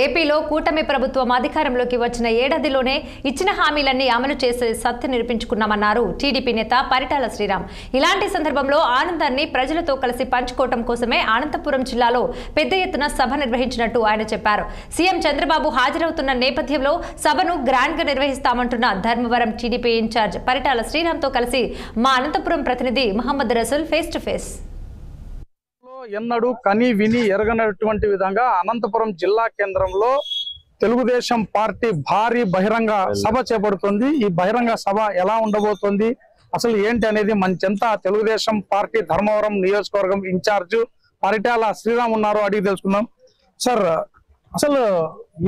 ఏపీలో కూటమి ప్రభుత్వం అధికారంలోకి వచ్చిన ఏడాదిలోనే ఇచ్చిన హామీలన్నీ అమలు చేసే సత్తా నిరూపించుకున్నామన్నారు టీడీపీ నేత పరిటాల శ్రీరామ్. ఇలాంటి సందర్భంలో ఆనందాన్ని ప్రజలతో కలిసి పంచుకోవడం కోసమే అనంతపురం జిల్లాలో పెద్ద ఎత్తున సభ నిర్వహించినట్టు ఆయన చెప్పారు. సీఎం చంద్రబాబు హాజరవుతున్న నేపథ్యంలో సభను గ్రాండ్ గా నిర్వహిస్తామంటున్న ధర్మవరం టీడీపీ ఇన్ఛార్జ్ పరిటాల శ్రీరామ్తో కలిసి మా అనంతపురం ప్రతినిధి Mohammed Rasool face to face. ఎన్నడూ కని విని ఎరగనటువంటి విధంగా అనంతపురం జిల్లా కేంద్రంలో తెలుగుదేశం పార్టీ భారీ బహిరంగ సభ చేపడుతుంది. ఈ బహిరంగ సభ ఎలా ఉండబోతుంది, అసలు ఏంటి అనేది మన చెంత తెలుగుదేశం పార్టీ ధర్మవరం నియోజకవర్గం ఇన్ఛార్జ్ పరిటాల శ్రీరామ్ ఉన్నారు, అడిగి తెలుసుకుందాం. సార్, అసలు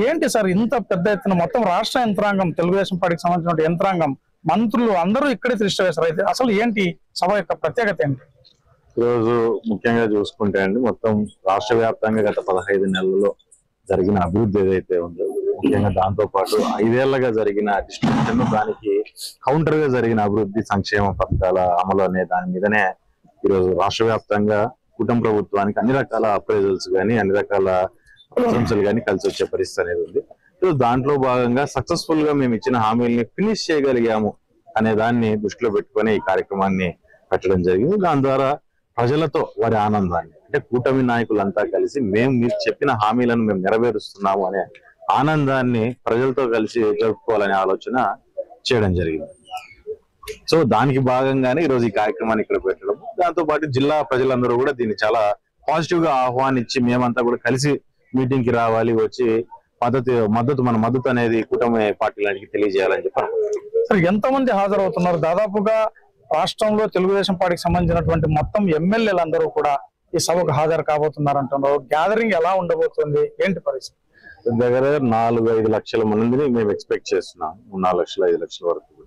ఏంటి సార్ ఇంత పెద్ద ఎత్తున మొత్తం రాష్ట్ర యంత్రాంగం, తెలుగుదేశం పార్టీకి సంబంధించిన యంత్రాంగం, మంత్రులు అందరూ ఇక్కడే దృష్టి వేశారు. అయితే అసలు ఏంటి సభ యొక్క ప్రత్యేకత ఏంటి? ఈరోజు ముఖ్యంగా చూసుకుంటే అండి, మొత్తం రాష్ట్ర వ్యాప్తంగా గత 15 నెలల్లో జరిగిన అభివృద్ధి ఏదైతే ఉందో, ముఖ్యంగా దాంతో పాటు 5 ఏళ్లుగా జరిగిన డిస్ట్రిబ్యూషన్, దానికి కౌంటర్ గా జరిగిన అభివృద్ధి సంక్షేమ పథకాల అమలు అనే దాని మీదనే ఈరోజు రాష్ట్ర వ్యాప్తంగా కుటుంబ ప్రభుత్వానికి అన్ని రకాల అప్రైజల్స్ కానీ అన్ని రకాల ప్రశంసలు కానీ కలిసి వచ్చే పరిస్థితి అనేది ఉంది. దాంట్లో భాగంగా సక్సెస్ఫుల్ గా మేము ఇచ్చిన హామీల్ని ఫినిష్ చేయగలిగాము అనే దాన్ని దృష్టిలో పెట్టుకుని ఈ కార్యక్రమాన్ని పెట్టడం జరిగింది. దాని ద్వారా ప్రజలతో వారి ఆనందాన్ని, అంటే కూటమి నాయకులంతా కలిసి మేము మీరు చెప్పిన హామీలను మేము నెరవేరుస్తున్నాము అనే ఆనందాన్ని ప్రజలతో కలిసి జరుపుకోవాలనే ఆలోచన చేయడం జరిగింది. సో దానికి భాగంగానే ఈరోజు ఈ కార్యక్రమాన్ని ఇక్కడ పెట్టడం, దాంతో పాటు జిల్లా ప్రజలందరూ కూడా దీన్ని చాలా పాజిటివ్ గా ఆహ్వానించి మేమంతా కూడా కలిసి మీటింగ్ కి రావాలి, వచ్చి మన మద్దతు అనేది కూటమి పార్టీలకి తెలియజేయాలని చెప్పారు. సార్, ఎంతమంది హాజరవుతున్నారు? దాదాపుగా రాష్ట్రంలో తెలుగుదేశం పార్టీకి సంబంధించినటువంటి మొత్తం ఎమ్మెల్యేలందరూ కూడా ఈ సభకు హాజరు కాబోతున్నారు అంటున్నారు. గ్యాదరింగ్ ఎలా ఉండబోతుంది, ఏంటి పరిస్థితి? దగ్గర 4-5 లక్షల మందిని మేము ఎక్స్పెక్ట్ చేస్తున్నాం, 4 లక్షల 5 లక్షల వరకు.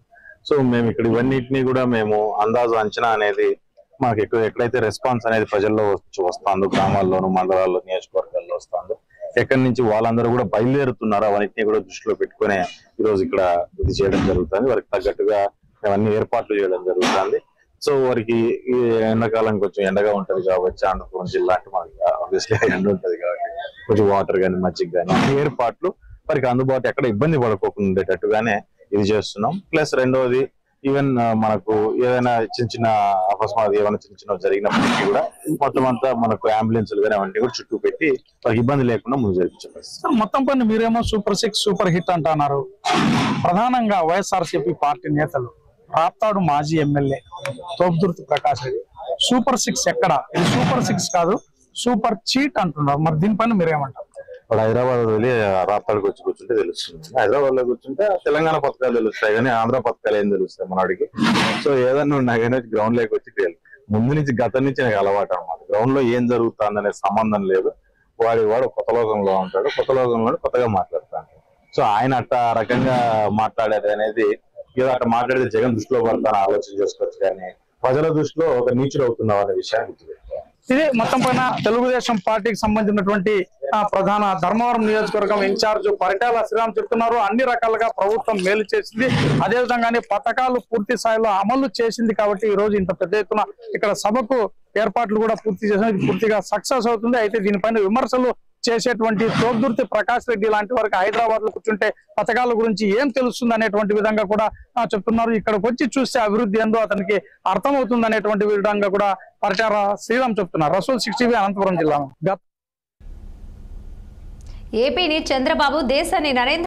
సో మేము ఇక్కడ ఇవన్నిటిని కూడా మేము అందాజు అంచనా అనేది మాకు ఎక్కడైతే రెస్పాన్స్ అనేది ప్రజల్లో వస్తుందో, గ్రామాల్లోను మండలాల్లో నియోజకవర్గాల్లో వస్తుందో, ఎక్కడి నుంచి వాళ్ళందరూ కూడా బయలుదేరుతున్నారో అవన్నిటిని కూడా దృష్టిలో పెట్టుకునే ఈరోజు ఇక్కడ ఇది చేయడం జరుగుతుంది. వారికి తగ్గట్టుగా అవన్నీ ఏర్పాట్లు చేయడం జరుగుతుంది. సో వారికి ఈ ఎండాకాలం కొంచెం ఎండగా ఉంటది కాబట్టి, అనంతపురం జిల్లా అంటే మనకి ఆబ్వియస్లీ ఎండ ఉంటది కాబట్టి కొంచెం వాటర్ కానీ మజ్జిగ కానీ ఏర్పాట్లు వారికి అందుబాటు ఎక్కడ ఇబ్బంది పడుకోకుండా ఉండేటట్టుగానే ఇది చేస్తున్నాం. ప్లస్ రెండవది, ఈవెన్ మనకు ఏదైనా చిన్న అకస్మాత్ ఏమైనా చిన్న జరిగినప్పటికీ కూడా మొత్తం అంతా మనకు అంబులెన్స్లు కానీ అవన్నీ కూడా చుట్టూ పెట్టి వారికి ఇబ్బంది లేకుండా ముందు జరిపించారు. మొత్తం పని మీరేమో సూపర్ 6 సూపర్ హిట్ అంటున్నారు. ప్రధానంగా వైఎస్ఆర్సీపీ పార్టీ నేతలు, రాప్తాడు మాజీ ఎమ్మెల్యే తోపుదుర్తి ప్రకాష్ రెడ్డి సూపర్ 6 ఎక్కడ, ఇది సూపర్ 6 కాదు సూపర్ చీట్ అంటున్నారు. మరి దీనిపైన మీరేమంటారు? వాడు హైదరాబాద్ వెళ్ళి రాప్తాడుకి వచ్చి కూర్చుంటే తెలుస్తుంది. హైదరాబాద్ లో కూర్చుంటే తెలంగాణ పథకాలు తెలుస్తాయి కానీ ఆంధ్ర పథకాలు ఏం తెలుస్తాయి మనవాడికి. సో ఏదన్నా ఉన్నా కానీ గ్రౌండ్ లోకి వచ్చి తెలియదు. ముందు నుంచి గతం నుంచి నాకు అలవాటు అనమాట. గ్రౌండ్ లో ఏం జరుగుతుంది అనే సంబంధం లేదు. వాడు కొత్త లోకంలో ఉంటాడు, కొత్త లోకంలో కొత్తగా మాట్లాడుతాడు. సో ఆయన అట్ట రకంగా మాట్లాడేది అనేది ఏదో అట్లా మాట్లాడితే జగన్ దృష్టిలో పడతాను ఆలోచన చేసుకోవచ్చు, కానీ ప్రజల దృష్టిలో ఒక నీచుడు అవుతున్నాం అనే విషయాన్ని గుర్తుపెట్టుకోవాలి. ఇది మొత్తం పైన తెలుగుదేశం పార్టీకి సంబంధించినటువంటి ప్రధాన ధర్మవరం నియోజకవర్గం ఇన్ఛార్జ్ పరిటాల శ్రీరామ్ చెప్తున్నారు. అన్ని రకాలుగా ప్రభుత్వం మేలు చేసింది, అదేవిధంగానే పథకాలు పూర్తి స్థాయిలో అమలు చేసింది కాబట్టి ఈ రోజు ఇంత పెద్ద ఎత్తున ఇక్కడ సభకు ఏర్పాట్లు కూడా పూర్తి చేసిన పూర్తిగా సక్సెస్ అవుతుంది. అయితే దీనిపైన విమర్శలు చేసేటువంటి తోపుదుర్తి ప్రకాష్ రెడ్డి లాంటి వారికి హైదరాబాద్ లో కూర్చుంటే పథకాల గురించి ఏం తెలుస్తుంది అనేటువంటి విధంగా కూడా చెప్తున్నారు. ఇక్కడికి వచ్చి చూస్తే అభివృద్ధి ఏందో అతనికి అర్థమవుతుంది అనేటువంటి విధంగా కూడా పరిటాల శ్రీరామ్ చెప్తున్నారు. రసూల్ 6 అనంతపురం జిల్లా. ఏపీని చంద్రబాబు దేశాన్ని నరేంద్ర